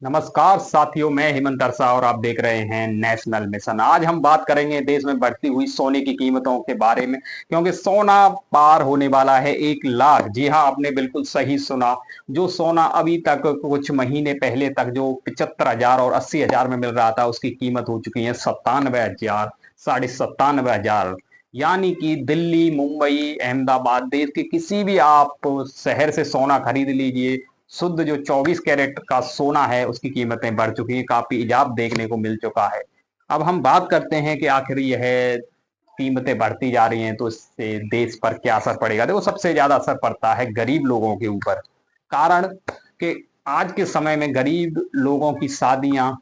नमस्कार साथियों, मैं हेमंत अरसा और आप देख रहे हैं नेशनल मिशन। आज हम बात करेंगे देश में बढ़ती हुई सोने की कीमतों के बारे में, क्योंकि सोना पार होने वाला है 1 लाख। जी हाँ, आपने बिल्कुल सही सुना। जो सोना अभी तक कुछ महीने पहले तक जो 75,000 और 80,000 में मिल रहा था, उसकी कीमत हो चुकी है 97,000, 97,500। यानी कि दिल्ली, मुंबई, अहमदाबाद, देश के किसी भी आप शहर से सोना खरीद लीजिए, शुद्ध जो 24 कैरेट का सोना है उसकी कीमतें बढ़ चुकी हैं, काफी इजाफ देखने को मिल चुका है। अब हम बात करते हैं कि आखिर यह कीमतें बढ़ती जा रही हैं तो इससे देश पर क्या असर पड़ेगा। देखो, सबसे ज्यादा असर पड़ता है गरीब लोगों के ऊपर। कारण कि आज के समय में गरीब लोगों की शादियां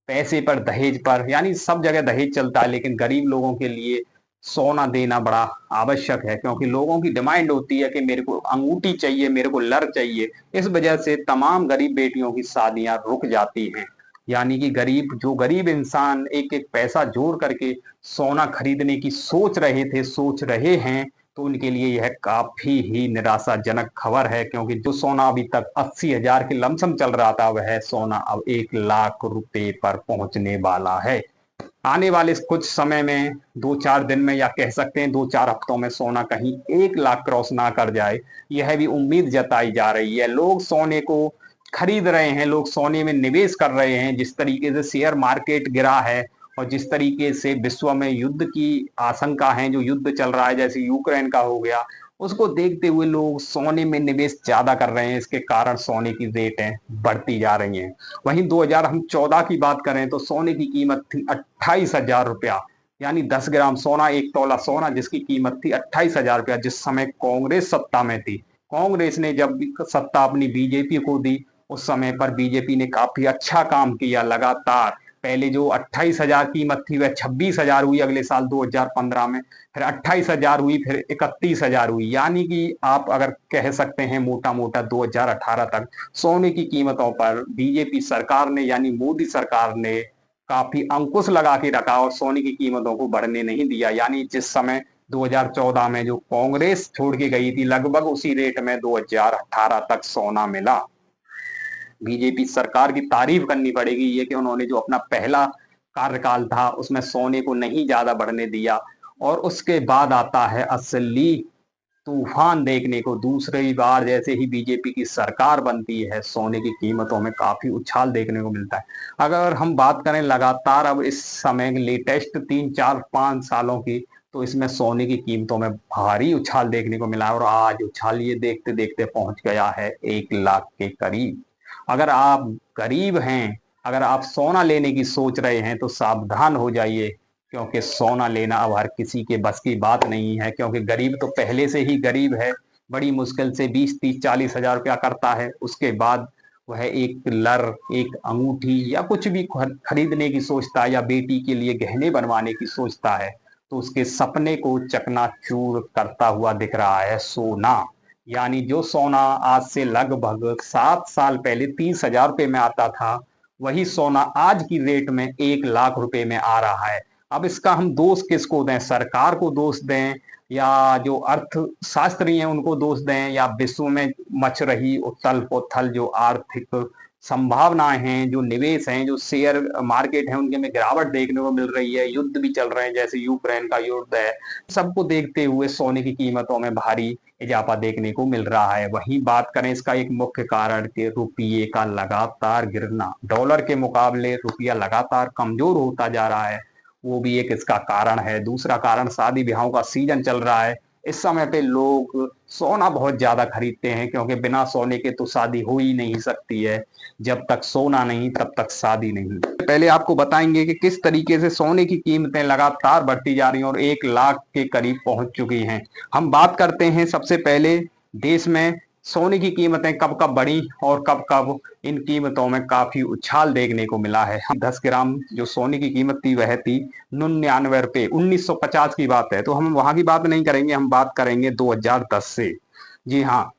पैसे पर, दहेज पर, यानी सब जगह दहेज चलता है, लेकिन गरीब लोगों के लिए सोना देना बड़ा आवश्यक है, क्योंकि लोगों की डिमांड होती है कि मेरे को अंगूठी चाहिए, मेरे को लर चाहिए। इस वजह से तमाम गरीब बेटियों की शादियां रुक जाती हैं। यानी कि गरीब इंसान एक एक पैसा जोड़ करके सोना खरीदने की सोच रहे हैं, तो उनके लिए यह काफी ही निराशाजनक खबर है, क्योंकि जो सोना अभी तक 80,000 के लमसम चल रहा था, वह सोना अब 1 लाख रुपए पर पहुंचने वाला है। आने वाले कुछ समय में, 2-4 दिन में, या कह सकते हैं 2-4 हफ्तों में, सोना कहीं 1 लाख क्रॉस ना कर जाए, यह भी उम्मीद जताई जा रही है। लोग सोने को खरीद रहे हैं, लोग सोने में निवेश कर रहे हैं। जिस तरीके से शेयर मार्केट गिरा है और जिस तरीके से विश्व में युद्ध की आशंका है, जो युद्ध चल रहा है जैसे यूक्रेन का हो गया, उसको देखते हुए लोग सोने में निवेश ज्यादा कर रहे हैं। इसके कारण सोने की रेटें बढ़ती जा रही हैं। वहीं 2014 की बात करें तो सोने की कीमत थी 28,000 रुपया, यानी 10 ग्राम सोना, 1 तोला सोना, जिसकी कीमत थी 28,000 रुपया, जिस समय कांग्रेस सत्ता में थी। कांग्रेस ने जब सत्ता अपनी बीजेपी को दी, उस समय पर बीजेपी ने काफी अच्छा काम किया। लगातार पहले जो 28,000 कीमत थी वह 26,000 हुई, अगले साल 2015 में फिर 28,000 हुई, फिर 31,000 हुई। यानी कि आप अगर कह सकते हैं मोटा मोटा 2018 तक सोने की कीमतों पर बीजेपी सरकार ने, यानी मोदी सरकार ने, काफी अंकुश लगा के रखा और सोने की कीमतों को बढ़ने नहीं दिया। यानी जिस समय 2014 में जो कांग्रेस छोड़ के गई थी, लगभग उसी रेट में 2018 तक सोना मिला। बीजेपी सरकार की तारीफ करनी पड़ेगी ये कि उन्होंने जो अपना पहला कार्यकाल था उसमें सोने को नहीं ज्यादा बढ़ने दिया, और उसके बाद आता है असली तूफान देखने को। दूसरी बार जैसे ही बीजेपी की सरकार बनती है, सोने की कीमतों में काफी उछाल देखने को मिलता है। अगर हम बात करें लगातार अब इस समय लेटेस्ट 3-4-5 सालों की, तो इसमें सोने की कीमतों में भारी उछाल देखने को मिला है, और आज उछाल ये देखते देखते पहुंच गया है 1 लाख के करीब। अगर आप गरीब हैं, अगर आप सोना लेने की सोच रहे हैं, तो सावधान हो जाइए, क्योंकि सोना लेना अब हर किसी के बस की बात नहीं है। क्योंकि गरीब तो पहले से ही गरीब है, बड़ी मुश्किल से 20-30-40 हजार रुपया करता है, उसके बाद वह एक लर, एक अंगूठी या कुछ भी खरीदने की सोचता है, या बेटी के लिए गहने बनवाने की सोचता है, तो उसके सपने को चकनाचूर करता हुआ दिख रहा है सोना। यानी जो सोना आज से लगभग 7 साल पहले 30,000 रुपये में आता था, वही सोना आज की रेट में 1 लाख रुपए में आ रहा है। अब इसका हम दोष किसको दें? सरकार को दोष दें, या जो अर्थशास्त्री हैं उनको दोष दें, या विश्व में मच रही उथल पुथल जो आर्थिक संभावनाएं हैं, जो निवेश हैं, जो शेयर मार्केट है, उनके में गिरावट देखने को मिल रही है, युद्ध भी चल रहे हैं जैसे यूक्रेन का युद्ध है, सबको देखते हुए सोने की कीमतों में भारी इजाफा देखने को मिल रहा है। वहीं बात करें इसका एक मुख्य कारण के रुपये का लगातार गिरना, डॉलर के मुकाबले रुपया लगातार कमजोर होता जा रहा है, वो भी एक इसका कारण है। दूसरा कारण, शादी ब्याहों का सीजन चल रहा है। इस समय पे लोग सोना बहुत ज्यादा खरीदते हैं, क्योंकि बिना सोने के तो शादी हो ही नहीं सकती है। जब तक सोना नहीं तब तक शादी नहीं। पहले आपको बताएंगे कि किस तरीके से सोने की कीमतें लगातार बढ़ती जा रही हैं और 1 लाख के करीब पहुंच चुकी हैं। हम बात करते हैं सबसे पहले देश में सोने की कीमतें कब कब बढ़ी और कब कब इन कीमतों में काफी उछाल देखने को मिला है। हम 10 ग्राम जो सोने की कीमत थी वह थी 99 रुपये। 1950 की बात है, तो हम वहां की बात नहीं करेंगे, हम बात करेंगे 2010 से। जी हाँ,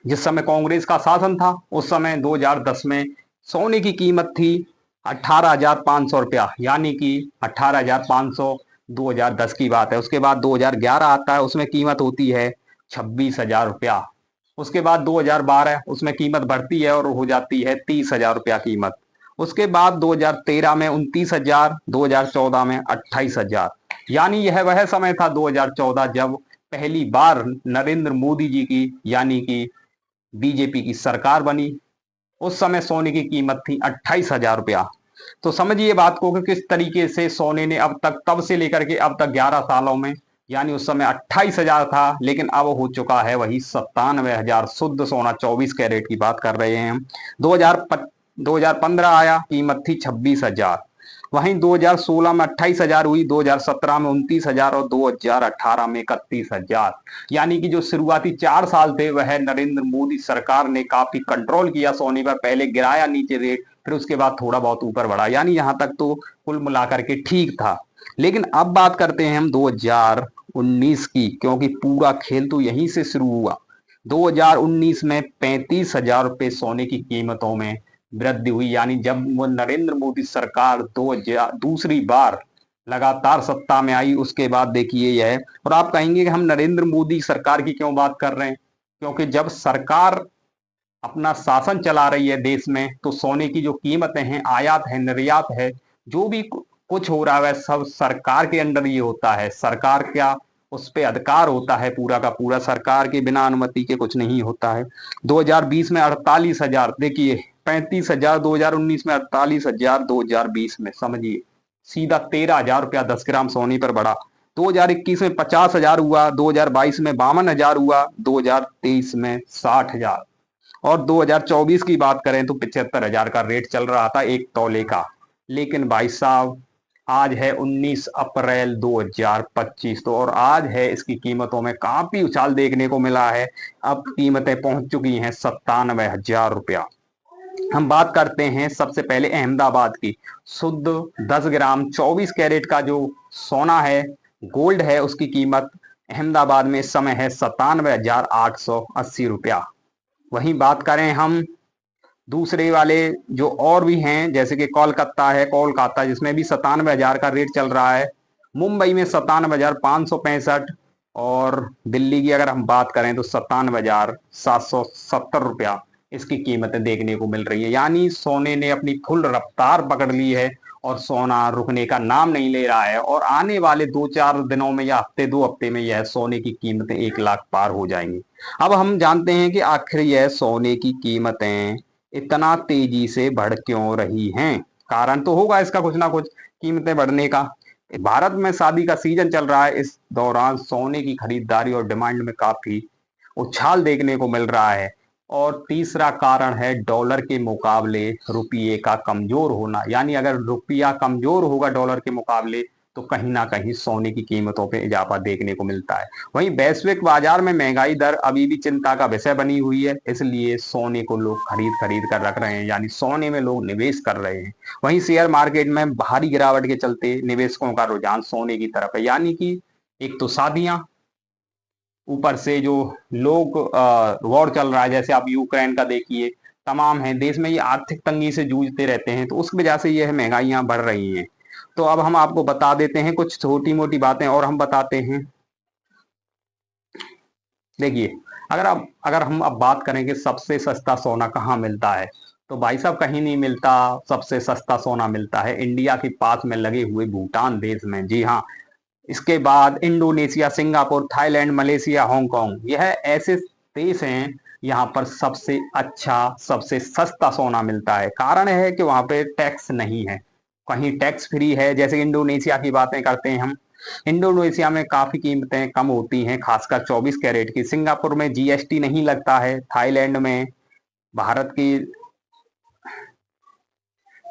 जिस समय कांग्रेस का शासन था उस समय 2010 में सोने की कीमत थी 18,500 रुपया, यानी कि 18,500 2010 की बात है। उसके बाद 2011 आता है, उसमें कीमत होती है 26,000 रुपया। उसके बाद 2012 उसमें कीमत बढ़ती है और हो जाती है 30,000 रुपया कीमत। उसके बाद 2013 में 29,000, 2014 में 28,000। यानी यह वह समय था 2014 जब पहली बार नरेंद्र मोदी जी की यानी कि बीजेपी की सरकार बनी। उस समय सोने की कीमत थी 28,000 रुपया। तो समझिए बात को कि किस तरीके से सोने ने अब तक, तब से लेकर के अब तक 11 सालों में, यानी उस समय 28,000 था लेकिन अब हो चुका है वही 97,000 शुद्ध सोना। 24 कैरेट की बात कर रहे हैं हम। 2015 आया, कीमत थी 26,000। वहीं 2016 में 28,000 हुई, 2017 में 29,000 और 2018 में 31,000। यानी कि जो शुरुआती 4 साल थे वह नरेंद्र मोदी सरकार ने काफी कंट्रोल किया सोने पर। पहले गिराया नीचे रेट, फिर उसके बाद थोड़ा बहुत ऊपर बढ़ा, यानी यहां तक तो कुल मिलाकर के ठीक था। लेकिन अब बात करते हैं हम 2019 की, क्योंकि पूरा खेल तो यहीं से शुरू हुआ। 2019 में 35,000 रुपये सोने की कीमतों में वृद्धि हुई, यानी जब वो नरेंद्र मोदी सरकार दूसरी बार लगातार सत्ता में आई, उसके बाद देखिए यह। और आप कहेंगे कि हम नरेंद्र मोदी सरकार की क्यों बात कर रहे हैं, क्योंकि जब सरकार अपना शासन चला रही है देश में, तो सोने की जो कीमतें हैं, आयात है, निर्यात है, जो भी कुछ हो रहा है सब सरकार के अंडर ये होता है। सरकार क्या, उस पे अधिकार होता है पूरा का पूरा, सरकार के बिना अनुमति के कुछ नहीं होता है। 2020 में 48,000, देखिए 35,000 2019 में, 48,000 2020 में, समझिए सीधा 13,000 रुपया 10 ग्राम सोने पर बढ़ा। 2021 में 50,000 हुआ, 2022 में 52,000 हुआ, 2023 में 60,000। और 2024 की बात करें तो 75,000 का रेट चल रहा था एक तौले का। लेकिन भाई साहब आज है 19 अप्रैल 2025, तो और आज है इसकी कीमतों में काफी उछाल देखने को मिला है। अब कीमतें पहुंच चुकी हैं 97,000 रुपया। हम बात करते हैं सबसे पहले अहमदाबाद की। शुद्ध 10 ग्राम 24 कैरेट का जो सोना है, गोल्ड है, उसकी कीमत अहमदाबाद में इस समय है 97,880 रुपया। वहीं बात करें हम दूसरे वाले जो और भी हैं, जैसे कि कोलकाता है, कोलकाता जिसमें भी 97,000 का रेट चल रहा है। मुंबई में 97,565, और दिल्ली की अगर हम बात करें तो 97,770 रुपया इसकी कीमतें देखने को मिल रही है। यानी सोने ने अपनी फुल रफ्तार पकड़ ली है और सोना रुकने का नाम नहीं ले रहा है। और आने वाले 2-4 दिनों में या हफ्ते 2 हफ्ते में यह सोने की कीमतें 1 लाख पार हो जाएंगी। अब हम जानते हैं कि आखिर यह सोने की कीमतें इतना तेजी से बढ़ क्यों रही हैं। कारण तो होगा इसका कुछ ना कुछ, कीमतें बढ़ने का। भारत में शादी का सीजन चल रहा है, इस दौरान सोने की खरीदारी और डिमांड में काफी उछाल देखने को मिल रहा है। और तीसरा कारण है डॉलर के मुकाबले रुपये का कमजोर होना। यानी अगर रुपया कमजोर होगा डॉलर के मुकाबले, तो कहीं ना कहीं सोने की कीमतों पे इजाफा देखने को मिलता है। वहीं वैश्विक बाजार में महंगाई दर अभी भी चिंता का विषय बनी हुई है, इसलिए सोने को लोग खरीद खरीद कर रख रहे हैं, यानी सोने में लोग निवेश कर रहे हैं। वहीं शेयर मार्केट में भारी गिरावट के चलते निवेशकों का रुझान सोने की तरफ है। यानी कि एक तो शादियां, ऊपर से जो लोग वॉर चल रहा है, जैसे आप यूक्रेन का देखिए, तमाम है देश में ये आर्थिक तंगी से जूझते रहते हैं, तो उस वजह से यह महंगाइयां बढ़ रही हैं। तो अब हम आपको बता देते हैं कुछ छोटी मोटी बातें, और हम बताते हैं। देखिए, अगर हम अब बात करें कि सबसे सस्ता सोना कहाँ मिलता है, तो भाई साहब कहीं नहीं मिलता। सबसे सस्ता सोना मिलता है इंडिया के पास में लगे हुए भूटान देश में। जी हाँ, इसके बाद Indonesia, Singapore, Thailand, Malaysia, Hong Kong, यह ऐसे देश हैं यहाँ पर सबसे अच्छा, सबसे सस्ता सोना मिलता है। कारण है कि वहां पे टैक्स नहीं है, कहीं टैक्स फ्री है। जैसे इंडोनेशिया की बातें करते हैं हम, इंडोनेशिया में काफी कीमतें कम होती हैं, खासकर 24 कैरेट की। सिंगापुर में जीएसटी नहीं लगता है, थाईलैंड में भारत की,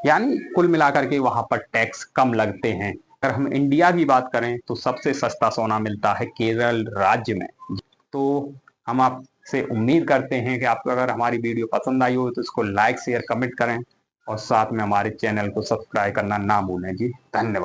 यानी कुल मिलाकर के वहां पर टैक्स कम लगते हैं। अगर हम इंडिया की बात करें तो सबसे सस्ता सोना मिलता है केरल राज्य में। तो हम आपसे उम्मीद करते हैं कि आपको अगर हमारी वीडियो पसंद आई हो तो इसको लाइक शेयर कमेंट करें, और साथ में हमारे चैनल को सब्सक्राइब करना ना भूलें। जी धन्यवाद।